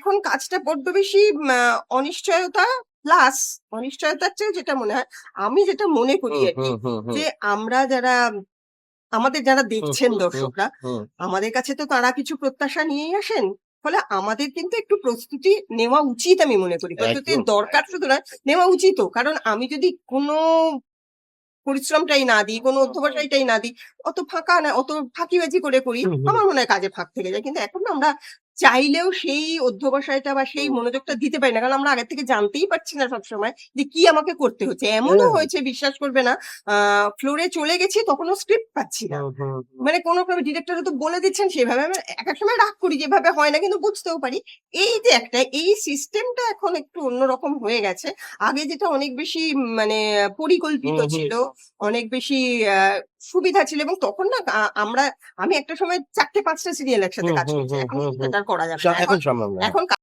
এখন কাজটা বড্ড বেশি অনিশ্চয়তা প্লাস অনিশ্চয়তার চেয়ে যেটা মনে হয়, আমি যেটা মনে করি হুম, আরকি হুম, হুম, হুম, যে আমরা যারা আমাদের যারা হুম, দেখছেন হুম, হুম, দর্শকরা, হুম, আমাদের কাছে তো তারা কিছু প্রত্যাশা নিয়েই আসেন। ফলে আমাদের কিন্তু একটু প্রস্তুতি নেওয়া উচিত আমি মনে করি। প্রস্তুতির একদম। দরকার শুধু নয়, নেওয়া উচিতও। কারণ আমি যদি কোনো পরিশ্রমটাই না দিই, কোনো অধ্যবসায়টাই না দিই, অত ফাঁকা না অত ফাঁকিবাজি করি, হুম, হুম, আমার মনে হয় কাজে ফাঁক থেকে যায়। কিন্তু এখন না আমরা চাইলেও সেই অধ্যবসায়টা বা সেই হুম। মনোযোগটা দিতে পারি না। কারণ আমরা আগের থেকে জানতেই পারছি না সবসময় যে কি আমাকে করতে হচ্ছে। এমনও হ্যাঁ। হয়েছে বিশ্বাস করবে না, আ ফ্লোরে চলে গেছি তখনও স্ক্রিপ্ট পাচ্ছি না। হুম, হুম, হুম। মানে কোনভাবে ডিরেক্টর হয়তো বলে দিচ্ছেন সেভাবে আমি একেক সময় রাগ করি যে এভাবে হয় না কিন্তু বুঝতেও পারি। এই যে একটা এই সিস্টেমটা এখন একটু অন্যরকম হয়ে গেছে। আগে যেটা অনেক বেশি মানে পরিকল্পিত হুম, হুম। ছিল, অনেক বেশি আ সুবিধা ছিল এবং তখন না আমি একটা সময় ৪ টে ৫ টা সিরিয়াল একসাথে হুম, কাজ হুম, করছি। হুম, এখন হুম, কিন্তু হুম। এটা আর করা যাবে না। এখন এখন সম্ভব না। এখন